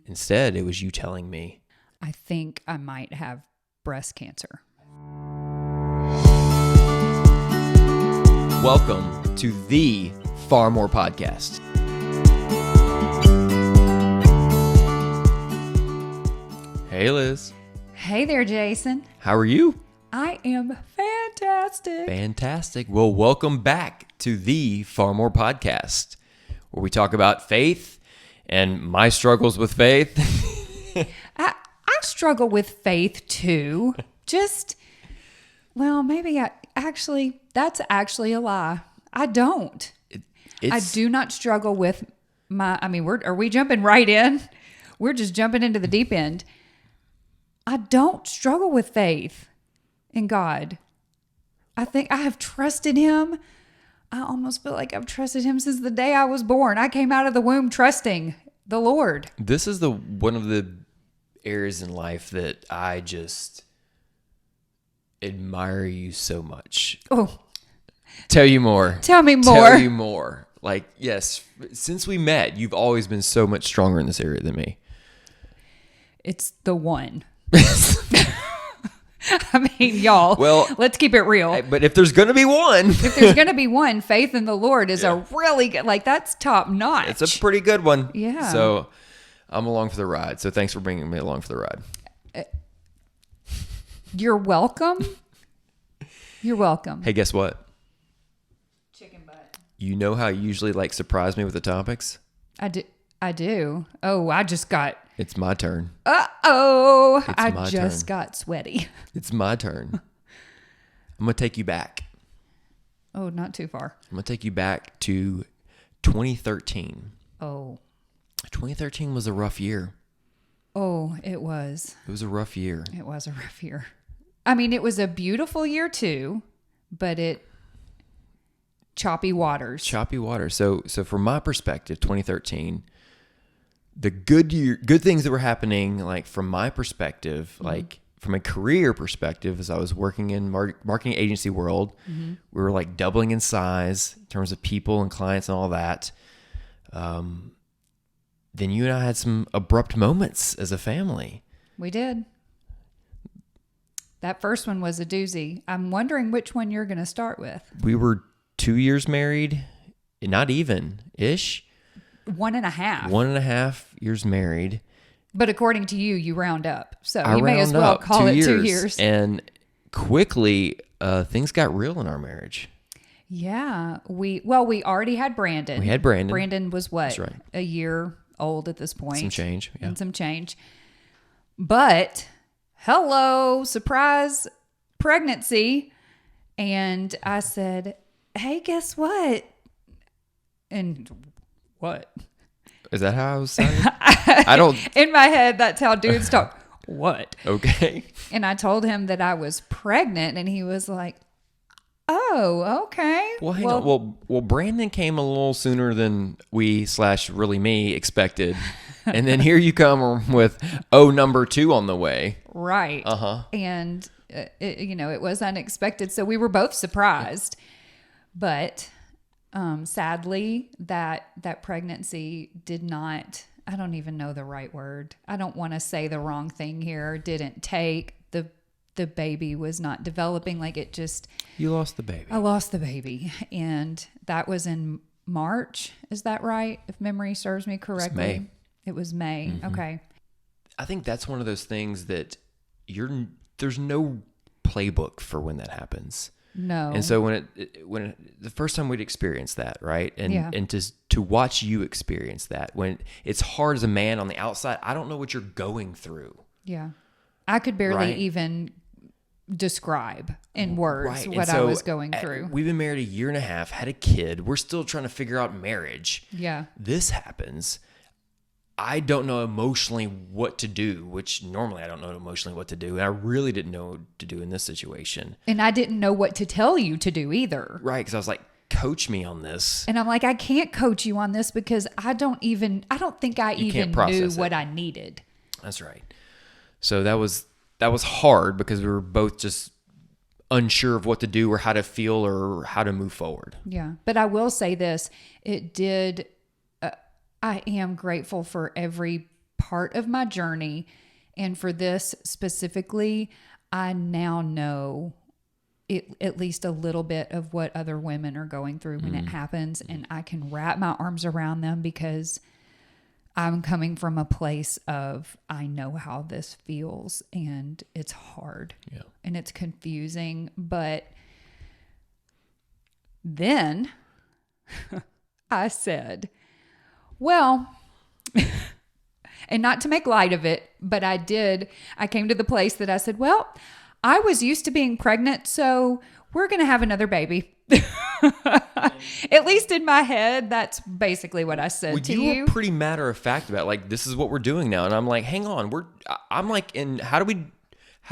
Instead, it was you telling me, I think I might have breast cancer. welcome to the Far More Podcast. Hey, Liz. Hey there, Jason. How are you? I am fantastic. Fantastic. Well, welcome back to the Far More Podcast, where we talk about faith and my struggles with faith. I struggle with faith too. Maybe that's actually a lie. I don't. I do not struggle with are we jumping right in? We're just jumping into the deep end. I don't struggle with faith in God. I think I have trusted him. I almost feel like I've trusted him since the day I was born. I came out of the womb trusting the Lord. This is one of the areas in life that I just admire you so much. Oh. Tell you more. Tell me more. Tell you more. Like, yes, since we met, you've always been so much stronger in this area than me. It's the one. I mean, y'all, let's keep it real. But if there's going to be one. If there's going to be one, faith in the Lord is a really good, that's top notch. It's a pretty good one. Yeah. So I'm along for the ride. So thanks for bringing me along for the ride. You're welcome. You're welcome. Hey, guess what? Chicken butt. You know how you usually surprise me with the topics? I do. Oh, I just got... It's my turn. Uh-oh. I just got sweaty. It's my turn. I'm going to take you back. Oh, not too far. I'm going to take you back to 2013. Oh. 2013 was a rough year. Oh, it was. It was a rough year. It was a rough year. I mean, it was a beautiful year too, but choppy waters. Choppy waters. So from my perspective, 2013, the good things that were happening, from my perspective, from a career perspective, as I was working in marketing agency world, we were doubling in size in terms of people and clients and all that. Then you and I had some abrupt moments as a family. We did. That first one was a doozy. I'm wondering which one you're going to start with. We were 2 years married, not even-ish. 1.5. 1.5 years married. But according to you, you round up. So I you may as well call it 2 years. And quickly, things got real in our marriage. Yeah. We already had Brandon. We had Brandon. Brandon was what? That's right. A year old at this point. Some change. Yeah. And some change. But, hello, surprise pregnancy. And I said, hey, guess what? And what? Is that how I was saying? I don't. In my head, that's how dudes talk. What? Okay. And I told him that I was pregnant, and he was like, oh, okay. Well, hang on. Well, Brandon came a little sooner than really me expected. And then here you come with, number 2 on the way. Right. Uh-huh. And, it was unexpected. So we were both surprised. But sadly, that pregnancy did not, I don't even know the right word. I don't want to say the wrong thing here. Didn't take. The baby was not developing You lost the baby. I lost the baby. And that was in March. Is that right? If memory serves me correctly. It was May. Mm-hmm. Okay. I think that's one of those things that there's no playbook for when that happens. No. And so when the first time we'd experienced that, right? And to watch you experience that, when it's hard as a man on the outside, I don't know what you're going through. Yeah. I could barely even describe in words what I was going through. We've been married 1.5 years, had a kid. We're still trying to figure out marriage. Yeah. This happens. I don't know emotionally what to do, which normally I don't know emotionally what to do. And I really didn't know what to do in this situation. And I didn't know what to tell you to do either. Right. Because I was like, coach me on this. And I'm like, I can't coach you on this because I don't think I even knew what I needed. That's right. So that was hard because we were both just unsure of what to do or how to feel or how to move forward. Yeah. But I will say this, it did, I am grateful for every part of my journey. And for this specifically, I now know at least a little bit of what other women are going through when it happens. And I can wrap my arms around them because I'm coming from a place of, I know how this feels, and it's hard and it's confusing. But then I said, well, and not to make light of it, but I came to the place that I said, well, I was used to being pregnant, so we're going to have another baby. At least in my head, that's basically what I said to you. You were pretty matter of fact about like, this is what we're doing now. And I'm like, hang on, I'm like, how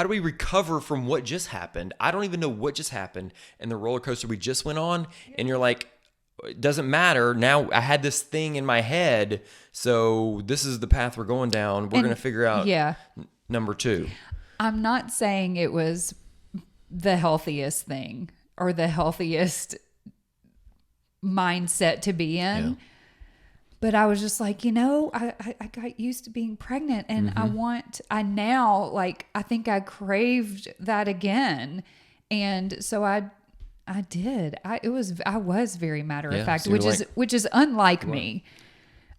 do we recover from what just happened? I don't even know what just happened and the roller coaster we just went on. And you're like, it doesn't matter. Now I had this thing in my head. So this is the path we're going down. We're going to figure out number 2. I'm not saying it was the healthiest thing or the healthiest mindset to be in. Yeah. But I was just like, I got used to being pregnant and I think I craved that again. And so I did. I was very matter of fact, so which is unlike me.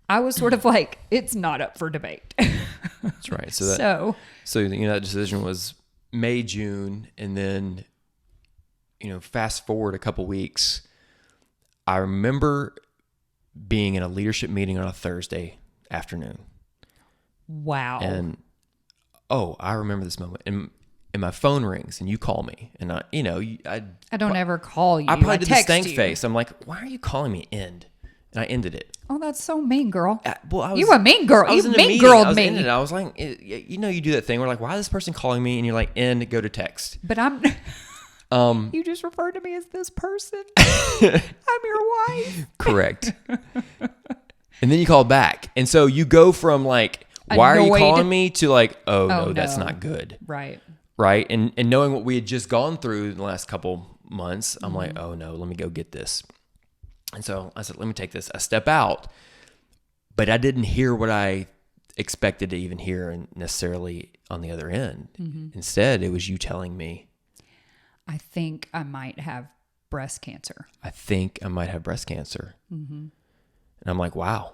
I was sort of like, it's not up for debate. That's right. So that decision was May, June, and then, fast forward a couple weeks. I remember being in a leadership meeting on a Thursday afternoon. Wow. And I remember this moment. And my phone rings, and you call me, and I don't ever call you. I probably did the stank face. I'm like, why are you calling me? And I ended it. Oh, that's so mean, girl. You a mean girl. You mean girled me. I was like, you do that thing. We're like, why is this person calling me? And you're like, end, go to text. But you just referred to me as this person. I'm your wife. Correct. And then you call back. And so you go from like, why are you calling me to like, oh no, that's not good. Right. Right. And knowing what we had just gone through in the last couple months, I'm like, oh no, let me go get this. And so I said, let me take this. I step out, but I didn't hear what I expected to even hear necessarily on the other end. Instead, it was you telling me, I think I might have breast cancer. And I'm like, wow,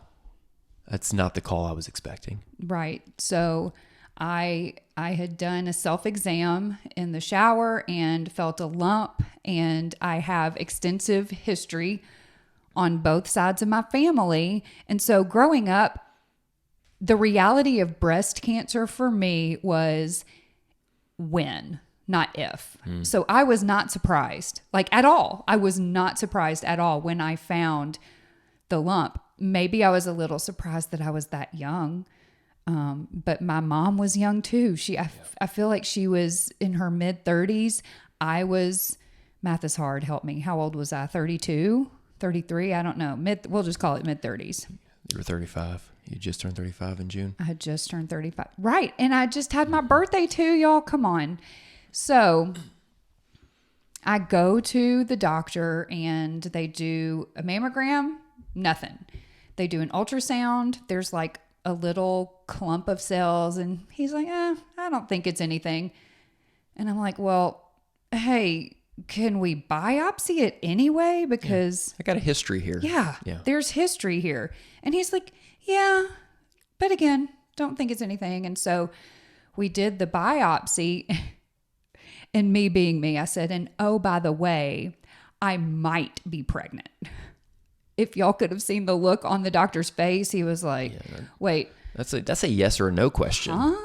that's not the call I was expecting. Right. So I had done a self-exam in the shower and felt a lump, and I have extensive history on both sides of my family. And so growing up, the reality of breast cancer for me was when, not if. So I was not surprised, like at all. I was not surprised at all when I found the lump. Maybe I was a little surprised that I was that young. But my mom was young too. I feel like she was in her mid 30s. I was, math is hard. Help me. How old was I? 32? 33? I don't know. We'll just call it mid 30s. You were 35. You just turned 35 in June. I had just turned 35. Right. And I just had my birthday too, y'all. Come on. So I go to the doctor and they do a mammogram. Nothing. They do an ultrasound. There's like a little clump of cells. And he's like, I don't think it's anything. And I'm like, well, hey, can we biopsy it anyway? Because I got a history here. Yeah. There's history here. And he's like, yeah, but again, don't think it's anything. And so we did the biopsy, and me being me, I said, and oh, by the way, I might be pregnant. If y'all could have seen the look on the doctor's face, he was like, wait. That's a yes or a no question. Huh?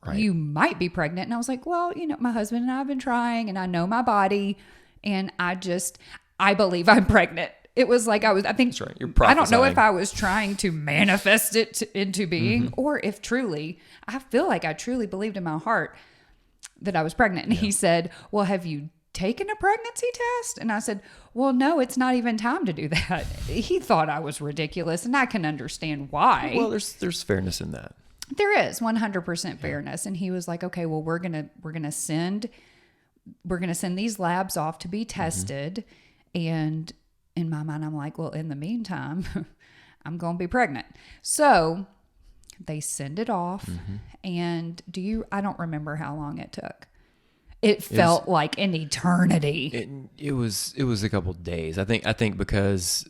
Right. You might be pregnant. And I was like, well, my husband and I have been trying, and I know my body, and I believe I'm pregnant. It was like I think, that's right. You're prophesying. I don't know if I was trying to manifest it into being, or if truly, I feel like I truly believed in my heart that I was pregnant. And he said, well, have you taken a pregnancy test? And I said, well, no, it's not even time to do that. He thought I was ridiculous, and I can understand why. Well, there's fairness in that. There is 100% fairness. And he was like, okay, well, we're going to send these labs off to be tested. And in my mind, I'm like, well, in the meantime, I'm going to be pregnant. So They send it off. And I don't remember how long it took. It felt like an eternity. It was a couple of days. I think because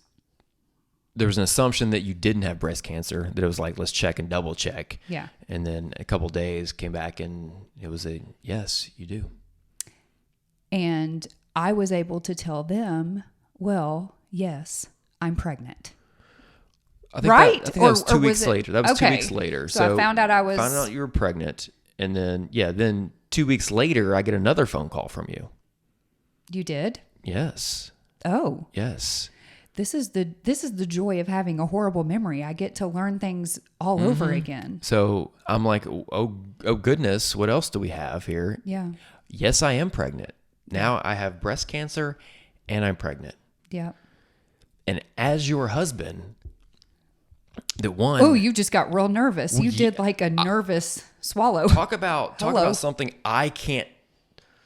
there was an assumption that you didn't have breast cancer, that it was like, let's check and double check. Yeah. And then a couple of days came back and it was yes, you do. And I was able to tell them, well, yes, I'm pregnant. I think right? That was 2 weeks later. That was 2 weeks later. So I found out you were pregnant. And then 2 weeks later, I get another phone call from you. You did? Yes. Oh. Yes. This is the joy of having a horrible memory. I get to learn things all over again. So I'm like, oh goodness, what else do we have here? Yeah. Yes, I am pregnant. Now I have breast cancer and I'm pregnant. Yeah. And as your husband, Oh, you just got real nervous. You did like a nervous swallow. Talk about something I can't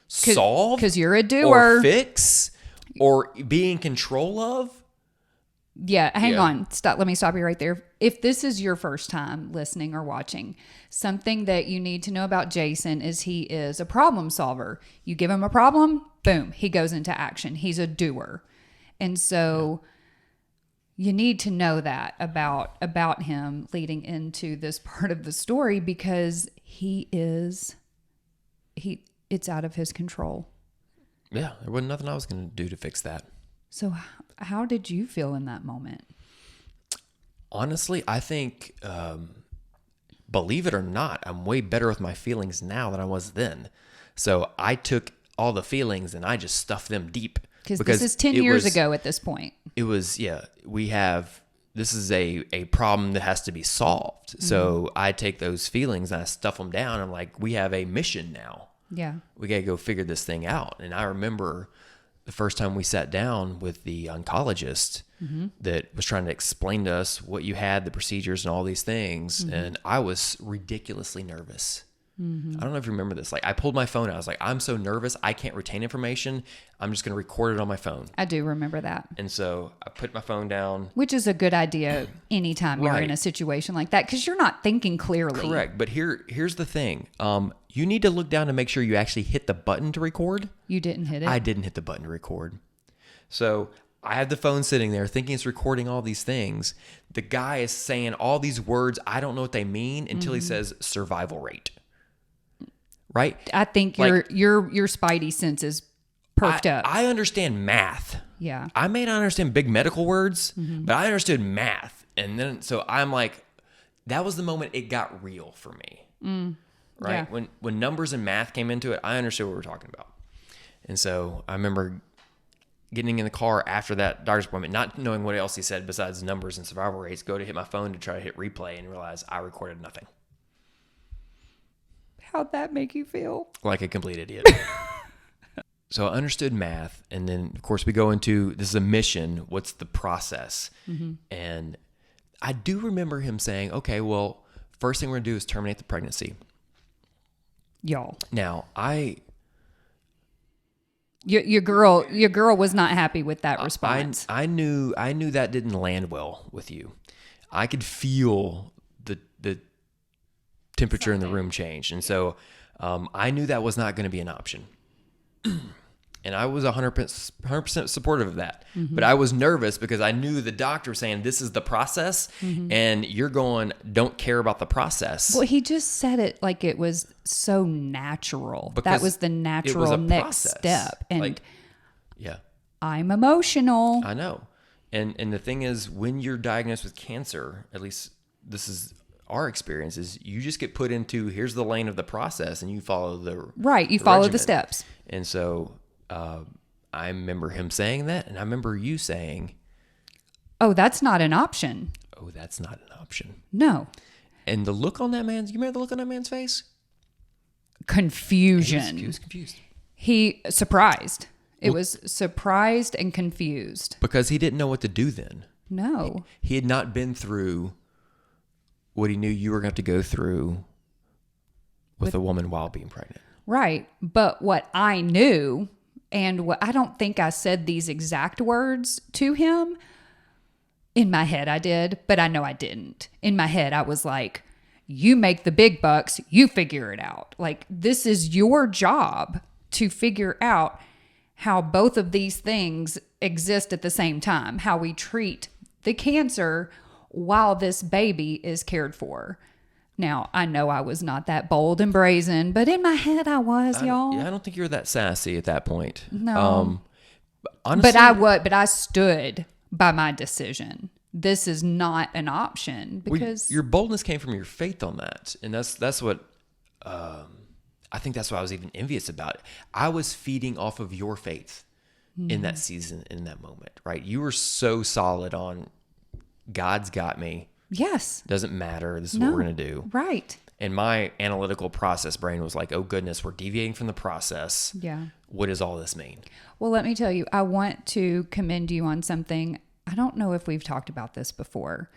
solve. Because you're a doer. Or fix or be in control of. Yeah, hang on. Stop. Let me stop you right there. If this is your first time listening or watching, something that you need to know about Jason is he is a problem solver. You give him a problem, boom, he goes into action. He's a doer. And so you need to know that about him leading into this part of the story, because it's out of his control. Yeah, there wasn't nothing I was going to do to fix that. So how did you feel in that moment? Honestly, I think, believe it or not, I'm way better with my feelings now than I was then. So I took all the feelings and I just stuffed them deep. Because this is 10 years ago at this point. It was, this is a problem that has to be solved. Mm-hmm. So I take those feelings and I stuff them down. I'm like, we have a mission now. Yeah. We got to go figure this thing out. And I remember the first time we sat down with the oncologist that was trying to explain to us what you had, the procedures and all these things. And I was ridiculously nervous. I don't know if you remember this. Like, I pulled my phone out. I was like, I'm so nervous. I can't retain information. I'm just going to record it on my phone. I do remember that. And so I put my phone down. Which is a good idea anytime you're in a situation like that, because you're not thinking clearly. Correct. But here's the thing. You need to look down to make sure you actually hit the button to record. You didn't hit it? I didn't hit the button to record. So I have the phone sitting there thinking it's recording all these things. The guy is saying all these words. I don't know what they mean until he says survival rate. Right? I think your spidey sense is perked up. I understand math. Yeah. I may not understand big medical words, but I understood math. And then, so I'm like, that was the moment it got real for me. Right? Yeah. When numbers and math came into it, I understood what we were talking about. And so I remember getting in the car after that doctor's appointment, not knowing what else he said besides numbers and survival rates, go to hit my phone to try to hit replay and realize I recorded nothing. How'd that make you feel? Like a complete idiot. So I understood math. And then, of course, we go into, this is a mission. What's the process? And I do remember him saying, okay, well, first thing we're going to do is terminate the pregnancy. Y'all. Now, Your girl was not happy with that response. I knew that didn't land well with you. I could feel the temperature in the room change. And so I knew that was not going to be an option. And I was 100% supportive of that. But I was nervous because I knew the doctor was saying, this is the process. And you're going, don't care about the process. Well, he just said it like it was so natural. Because that was the natural next step. And yeah, I'm emotional. I know. And the thing is, when you're diagnosed with cancer, at least this is our experience, is you just get put into, here's the lane of the process and you follow the follow regimen. the steps. And so I remember him saying that, and I remember you saying, oh, that's not an option. Oh, that's not an option. No. And the look on that man's, you remember the look on that man's face? Confusion. He was confused. He surprised. It was surprised and confused. Because he didn't know what to do then. No. He had not been through what he knew you were going to have to go through with a woman while being pregnant. Right. But what I knew, and what I don't think I said these exact words to him. In my head I did, but I know I didn't. In my head I was like, You make the big bucks. You figure it out. Like, this is your job to figure out how both of these things exist at the same time, how we treat the cancer while this baby is cared for. Now, I know I was not that bold and brazen, but in my head I was, y'all. Yeah, I don't think you were that sassy at that point. No. Honestly, but I stood by my decision. This is not an option because your boldness came from your faith on that. And that's what, I think that's what I was even envious about. I was feeding off of your faith in that season, in that moment, right? You were so solid on God's got me. Yes. Doesn't matter. This is what we're going to do. Right. And my analytical process brain was like, oh goodness, we're deviating from the process. Yeah. What does all this mean? Well, let me tell you, I want to commend you on something. I don't know if we've talked about this before,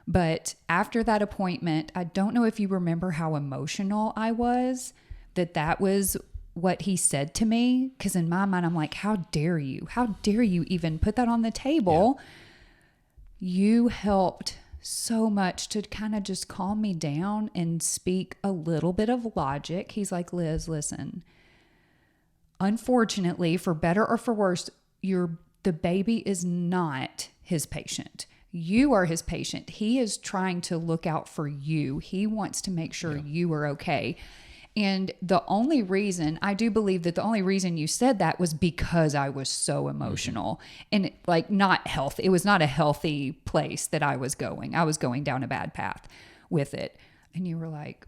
but after that appointment, I don't know if you remember how emotional I was, that was what he said to me. Because in my mind, I'm like, how dare you? How dare you even put that on the table? Yeah. You helped so much to kind of just calm me down and speak a little bit of logic. He's like, Liz, listen, unfortunately, for better or for worse, the baby is not his patient. You are his patient. He is trying to look out for you. He wants to make sure you are okay. And the only reason, I do believe that the only reason you said that was because I was so emotional and like not healthy. It was not a healthy place that I was going. I was going down a bad path with it. And you were like,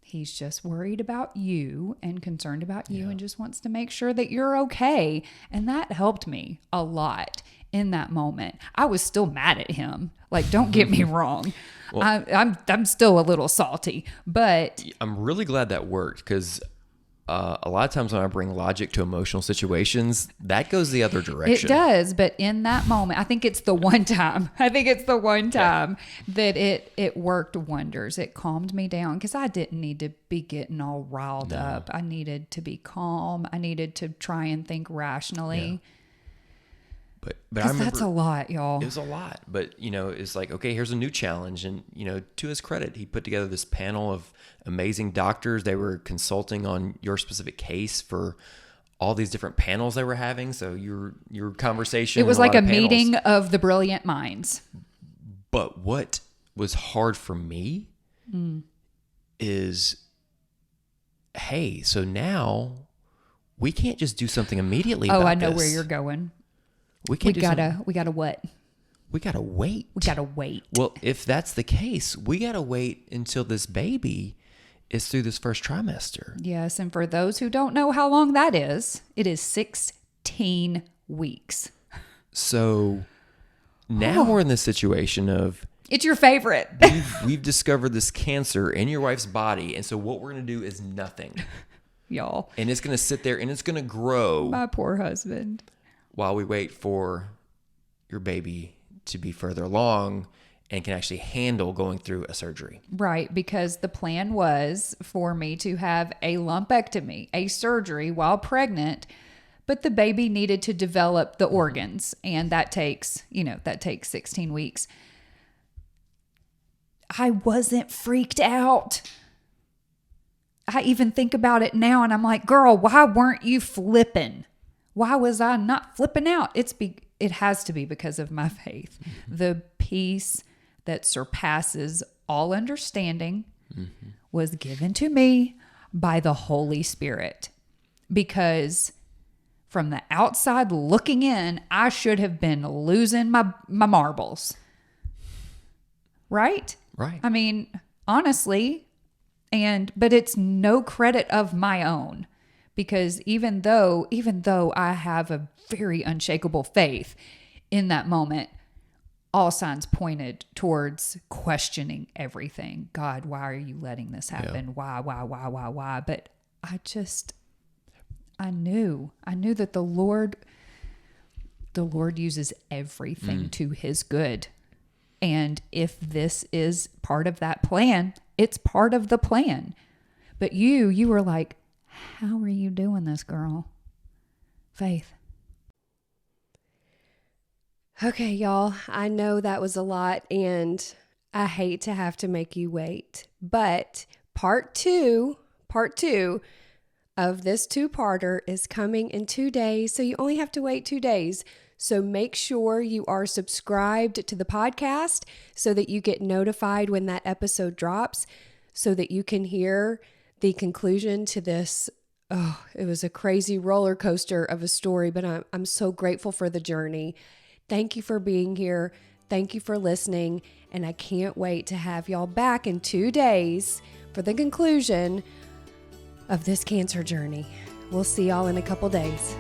he's just worried about you and concerned about you and just wants to make sure that you're okay. And that helped me a lot in that moment. I was still mad at him. Like, don't get me wrong. Well, I'm still a little salty, but I'm really glad that worked because a lot of times when I bring logic to emotional situations, that goes the other direction. It does, but in that moment, I think it's the one time. That it worked wonders. It calmed me down because I didn't need to be getting all riled up. I needed to be calm. I needed to try and think rationally. Yeah. But I remember that's a lot, y'all. It was a lot, but it's like, okay, here's a new challenge. And, to his credit, he put together this panel of amazing doctors. They were consulting on your specific case for all these different panels they were having. So your conversation. It was like a meeting of the brilliant minds. But what was hard for me is, hey, so now we can't just do something immediately about this. Oh, I know where you're going. We gotta what? We gotta wait. We gotta wait. Well, if that's the case, we gotta wait until this baby is through this first trimester. Yes, and for those who don't know how long that is, it is 16 weeks. So now we're in this situation of it's your favorite. we've discovered this cancer in your wife's body, and so what we're gonna do is nothing, y'all. And it's gonna sit there and it's gonna grow. My poor husband. While we wait for your baby to be further along and can actually handle going through a surgery. Right, because the plan was for me to have a lumpectomy, a surgery while pregnant, but the baby needed to develop the organs, and that takes 16 weeks. I wasn't freaked out. I even think about it now and I'm like, girl, why weren't you flipping? Why was I not flipping out? It has to be because of my faith. The peace that surpasses all understanding was given to me by the Holy Spirit. Because from the outside looking in, I should have been losing my marbles. Right? Right. I mean, honestly, but it's no credit of my own. Because even though I have a very unshakable faith in that moment, all signs pointed towards questioning everything. God, why are you letting this happen? Yeah. Why? But I knew that the Lord uses everything to his good. And if this is part of that plan, it's part of the plan. But you were like, how are you doing this, girl? Faith. Okay, y'all. I know that was a lot, and I hate to have to make you wait, but part two of this two-parter is coming in 2 days, so you only have to wait 2 days. So make sure you are subscribed to the podcast so that you get notified when that episode drops, so that you can hear the conclusion to this. Oh, it was a crazy roller coaster of a story, but I'm so grateful for the journey. Thank you for being here. Thank you for listening. And I can't wait to have y'all back in 2 days for the conclusion of this cancer journey. We'll see y'all in a couple days.